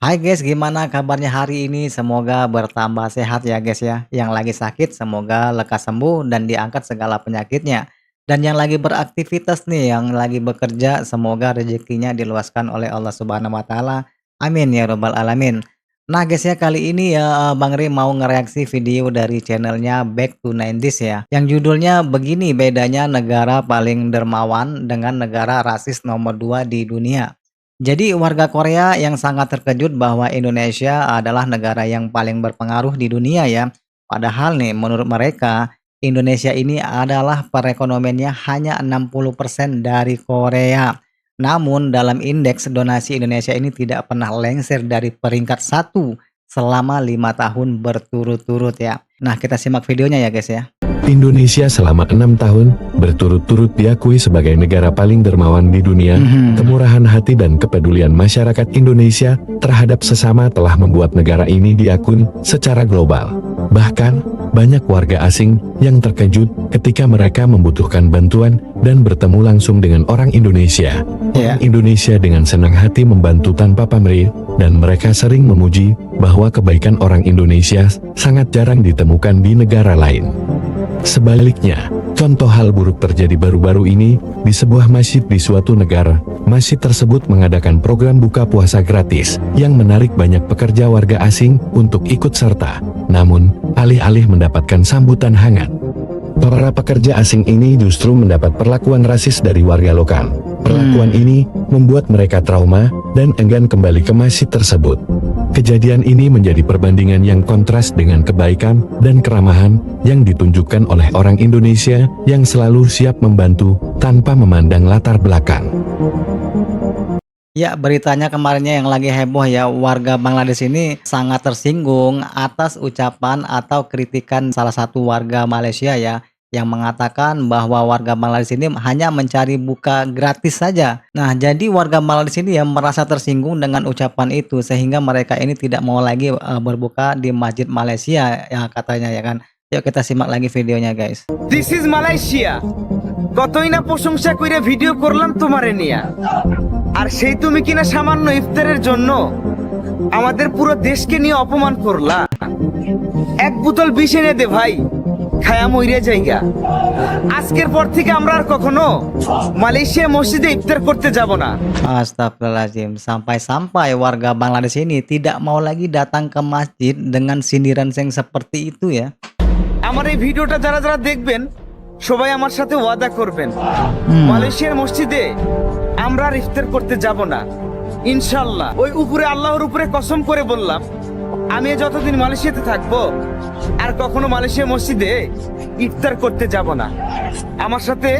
Hai guys, gimana kabarnya hari ini? Semoga bertambah sehat ya guys ya. Yang lagi sakit semoga lekas sembuh dan diangkat segala penyakitnya. Dan yang lagi beraktivitas nih, yang lagi bekerja, semoga rezekinya diluaskan oleh Allah Subhanahu wa taala. Amin ya robbal alamin. Nah guys ya, kali ini ya Bang Ri mau ngereaksi video dari channelnya Back to 90s ya. Yang judulnya begini bedanya negara paling dermawan dengan negara rasis nomor 2 di dunia. Jadi warga Korea yang sangat terkejut bahwa Indonesia adalah negara yang paling berpengaruh di dunia ya. Padahal nih menurut mereka Indonesia ini adalah perekonomiannya hanya 60% dari Korea. Namun dalam indeks donasi Indonesia ini tidak pernah lengser dari peringkat satu selama 5 tahun berturut-turut ya. Nah kita simak videonya ya guys ya. Indonesia selama 6 tahun berturut-turut diakui sebagai negara paling dermawan di dunia. Kemurahan hati dan kepedulian masyarakat Indonesia terhadap sesama telah membuat negara ini diakui secara global. Bahkan, banyak warga asing yang terkejut ketika mereka membutuhkan bantuan dan bertemu langsung dengan orang Indonesia. Orang Indonesia dengan senang hati membantu tanpa pamrih, dan mereka sering memuji bahwa kebaikan orang Indonesia sangat jarang ditemukan di negara lain. Sebaliknya, contoh hal buruk terjadi baru-baru ini di sebuah masjid di suatu negara. Masjid tersebut mengadakan program buka puasa gratis yang menarik banyak pekerja warga asing untuk ikut serta. Namun, alih-alih mendapatkan sambutan hangat, para pekerja asing ini justru mendapat perlakuan rasis dari warga lokal. Perlakuan ini membuat mereka trauma dan enggan kembali ke masjid tersebut. Kejadian ini menjadi perbandingan yang kontras dengan kebaikan dan keramahan yang ditunjukkan oleh orang Indonesia yang selalu siap membantu tanpa memandang latar belakang. Ya, beritanya kemarinnya yang lagi heboh ya, warga Bangladesh ini sangat tersinggung atas ucapan atau kritikan salah satu warga Malaysia ya, yang mengatakan bahwa warga Bangladesh ini hanya mencari buka gratis saja. Nah, jadi warga Bangladesh ini ya merasa tersinggung dengan ucapan itu sehingga mereka ini tidak mau lagi berbuka di masjid Malaysia ya katanya ya kan. Yuk kita simak lagi videonya guys. This is Malaysia. কতই না প্রশংসা কইরা ভিডিও করলাম তোমারে নিয়া, আর সেই তুমি কিনা সামান্য ইফতারের জন্য আমাদের পুরো দেশকে নিয়ে অপমান করলা। এক বোতল বিষ এনে দে ভাই, খায়া মইরে যাইগা। আজকের পর থেকে আমরা আর কখনো মালয়েশিয়া মসজিদে ইফতার করতে যাব না। Astagfirullahaladzim, sampai-sampai warga Bangladesh ini tidak mau lagi datang ke masjid dengan sindiran yang seperti itu ya. আমার এই ভিডিওটা যারা যারা দেখবেন সবাই আমার সাথে ওয়াদা করবেন, মালয়েশিয়ার মসজিদে আমরা আর ইফতার করতে যাব না ইনশাআল্লাহ। ওই উপরে আল্লাহর উপরে কসম করে বললাম, আমি যতদিন মালয়েশিয়াতে থাকবো আর কখনো মালয়েশিয়া মসজিদে ইফতার করতে যাব না। আমার সাথে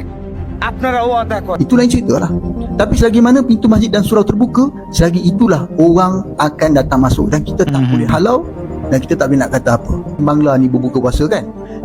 আপনারা ওয়াদা করেন। Itu lain cerita lah. Tapi selagi mana pintu masjid dan surau terbuka, selagi itulah orang akan datang masuk, dan kita tak boleh halau dan kita tak boleh nak kata apa. Bangla ni berbuka puasa kan,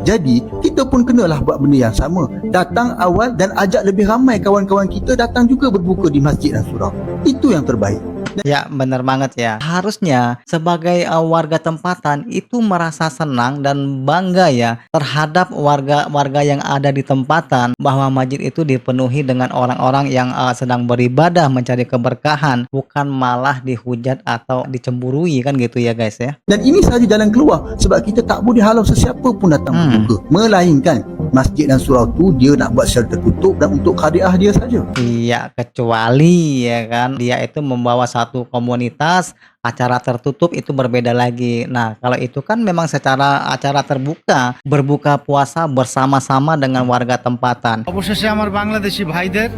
jadi kita pun kenalah buat benda yang sama. Datang awal dan ajak lebih ramai kawan-kawan kita datang juga berbuka di masjid dan surau. Itu yang terbaik. Ya benar banget ya. Harusnya sebagai warga tempatan itu merasa senang dan bangga ya terhadap warga-warga yang ada di tempatan, bahwa masjid itu dipenuhi dengan orang-orang yang sedang beribadah mencari keberkahan, bukan malah dihujat atau dicemburui kan gitu ya guys ya. Dan ini sahaja jalan keluar, sebab kita tak boleh halau sesiapa pun datang berbuka, melainkan masjid dan surau tu dia nak buat secara tertutup dan untuk khadiah dia saja. Iya, kecuali ya kan dia itu membawa satu komunitas, acara tertutup itu berbeda lagi. Nah, kalau itu kan memang secara acara terbuka, berbuka puasa bersama-sama dengan warga tempatan. অবশেষে আমার বাংলাদেশি ভাইদের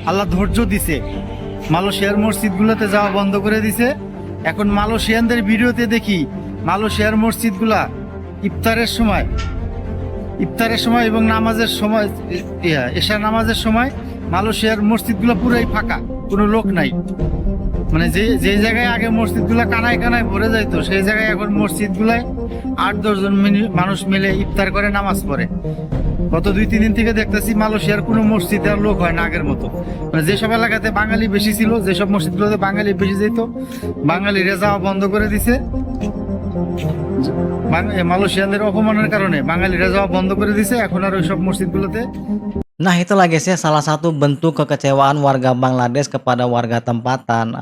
আল্লাহ ধৈর্য দিছে, মালয়েশিয়ার মসজিদগুলোতে যাওয়া বন্ধ করে দিছে। এখন মালয়েশিয়ানদের ভিডিওতে দেখি মালয়েশিয়ার মসজিদগুলা ইফতারের সময় এবং নামাজের সময়, এশা নামাজের সময় মালয়েশিয়ার মসজিদগুলো পুরাই ফাঁকা, কোনো লোক নাই। মানে যে জায়গায় আগে মসজিদগুলা কানায় কানায় ভরে যাইতো, সেই জায়গায় এখন মসজিদগুলায় 8-10 জন মানুষ মিলে ইফতার করে নামাজ পড়ে। গত 2-3 দিন থেকে দেখতেছি মালয়েশিয়ার কোনো মসজিদে আর লোক হয় না আগের মতো। মানে যেসব এলাকাতে বাঙালি বেশি ছিল, যেসব মসজিদগুলোতে বাঙালি বেশি যেত, বাঙালিরা যাওয়া বন্ধ করে দিছে। মালয়েশিয়ানদের অপমানের কারণে বাঙালিরা যাওয়া বন্ধ করে দিছে। এখন আর ওইসব মসজিদগুলোতে Nah itulah guys ya salah satu bentuk kekecewaan warga Bangladesh kepada warga tempatan.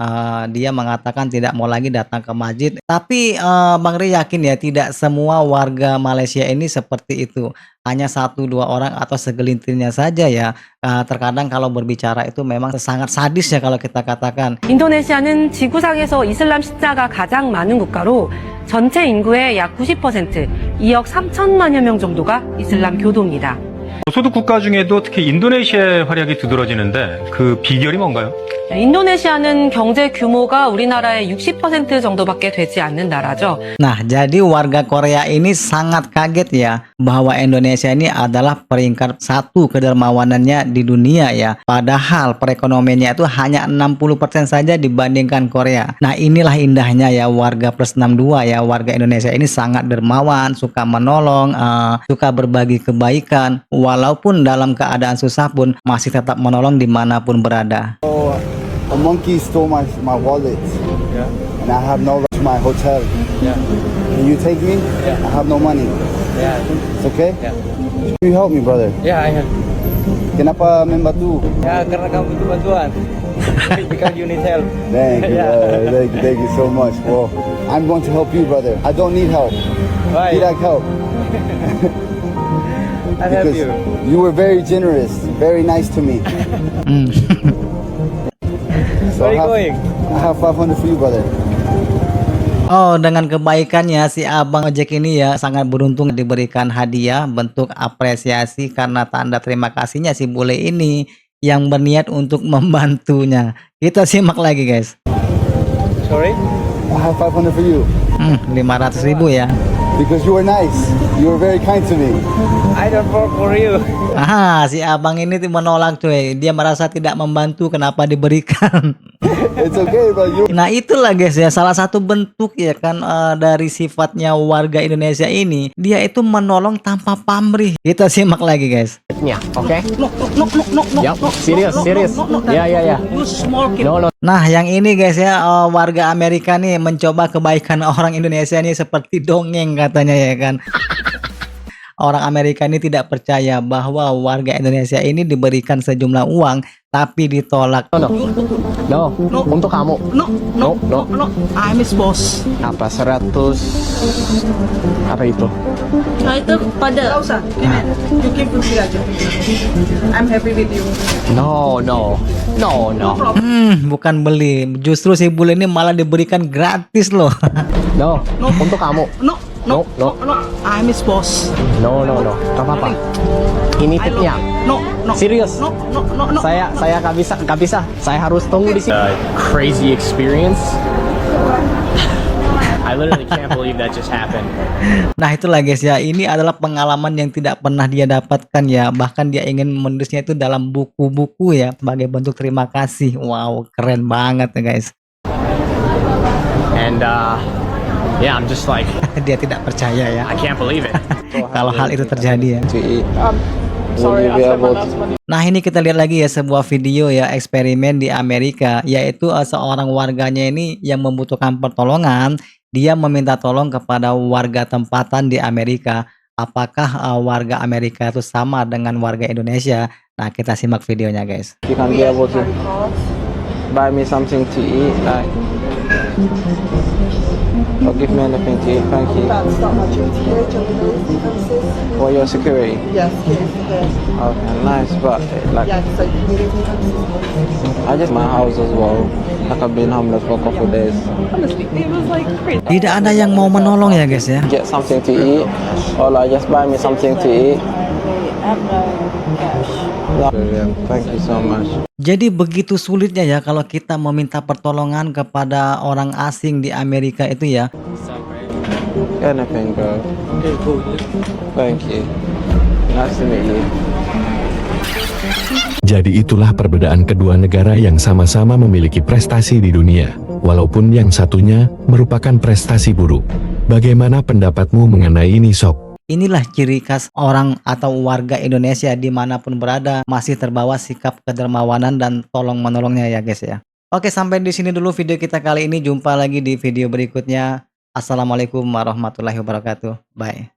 Dia mengatakan tidak mau lagi datang ke masjid. Tapi Bang Ri yakin ya tidak semua warga Malaysia ini seperti itu. Hanya satu dua orang atau segelintirnya saja ya. Terkadang kalau berbicara itu memang sangat sadis ya kalau kita katakan. 인도네시아는 지구상에서 이슬람 신자가 가장 많은 국가로 전체 인구의 약 90%, 2억 3천만여 명 정도가 이슬람 교도입니다. 소득 국가 중에도 특히 인도네시아의 활약이 두드러지는데 그 비결이 뭔가요? 인도네시아는 경제 규모가 우리나라의 60% 정도밖에 되지 않는 나라죠. Nah, jadi warga Korea ini sangat kaget ya bahwa Indonesia ini adalah peringkat 1 kedermawanannya di dunia ya. Padahal perekonomiannya itu hanya 60% saja dibandingkan Korea. Nah, inilah indahnya ya warga plus 62 ya. Warga Indonesia ini sangat dermawan, suka menolong, suka berbagi kebaikan. Walaupun dalam keadaan susah pun masih tetap menolong dimanapun berada. A monkey stole my wallet. Yeah. And I have no to my hotel. Yeah. Can you take me? Yeah. I have no money. Yeah. It's okay? Yeah. Can you help me, brother? Ya, I have. Kenapa membantu? Ya, karena kamu butuh bantuan. Because you need help. Thank you, brother. Thank you so much. Well, I'm going to help you, brother. I don't need help. Why? Need I help? I help Because you. you were very generous, very nice to me. So Where are you going? I have 500 for you, brother. Oh, dengan kebaikannya si abang ojek ini ya sangat beruntung diberikan hadiah bentuk apresiasi karena tanda terima kasihnya si bule ini yang berniat untuk membantunya. Kita simak lagi guys. Sorry? I have 500 for you. 500.000 ya. Because you were nice. You were very kind to me. I don't work for you. Si abang ini tuh menolak cuy. Dia merasa tidak membantu, kenapa diberikan. It's okay, but you. Nah itulah guys ya salah satu bentuk ya kan dari sifatnya warga Indonesia ini. Dia itu menolong tanpa pamrih. Kita simak lagi guys. Nah yang ini guys ya warga Amerika nih mencoba kebaikan orang Indonesia nih seperti dongeng katanya ya kan. Orang Amerika ini tidak percaya bahwa warga Indonesia ini diberikan sejumlah uang tapi ditolak. No, untuk kamu. No, I'm his boss. Apa 100? Apa itu? Nah itu pada. Gak usah, you can pergi aja. I'm happy with you. No. Bukan beli, justru si bule ini malah diberikan gratis loh. No, untuk kamu. No, I'm his boss. No. Gak apa-apa. Ini tipnya. No. Serius. No. Saya nggak bisa. Saya harus tunggu di sini. Crazy experience. I literally can't believe that just happened. Nah itulah guys ya, ini adalah pengalaman yang tidak pernah dia dapatkan ya. Bahkan dia ingin menulisnya itu dalam buku-buku ya sebagai bentuk terima kasih. Wow, keren banget ya guys. And yeah, I'm just like Dia tidak percaya ya I can't believe it. kalau hal itu terjadi ya. Sorry, Nah ini kita lihat lagi ya sebuah video ya eksperimen di Amerika, yaitu seorang warganya ini yang membutuhkan pertolongan. Dia meminta tolong kepada warga tempatan di Amerika. Apakah warga Amerika itu sama dengan warga Indonesia? Nah kita simak videonya guys. You can be able to buy me something to eat, like, or give me anything to eat. Thank you. For your security. Yes. Okay, nice, but like, So I just my house as well. Like I've been homeless for a couple of days. honestly, it was like crazy. Tidak ada yang mau menolong ya guys ya. Get something to eat, or like just buy me something to eat. Brilliant. Thank you so much. Jadi begitu sulitnya ya kalau kita meminta pertolongan kepada orang asing di Amerika itu ya. Anything, bro. Thank you. Nice to meet you. Jadi itulah perbedaan kedua negara yang sama-sama memiliki prestasi di dunia, walaupun yang satunya merupakan prestasi buruk. Bagaimana pendapatmu mengenai ini, Sok? Inilah ciri khas orang atau warga Indonesia dimanapun berada masih terbawa sikap kedermawanan dan tolong menolongnya ya guys ya. Oke, sampai di sini dulu video kita kali ini. Jumpa lagi di video berikutnya. Assalamualaikum warahmatullahi wabarakatuh. Bye.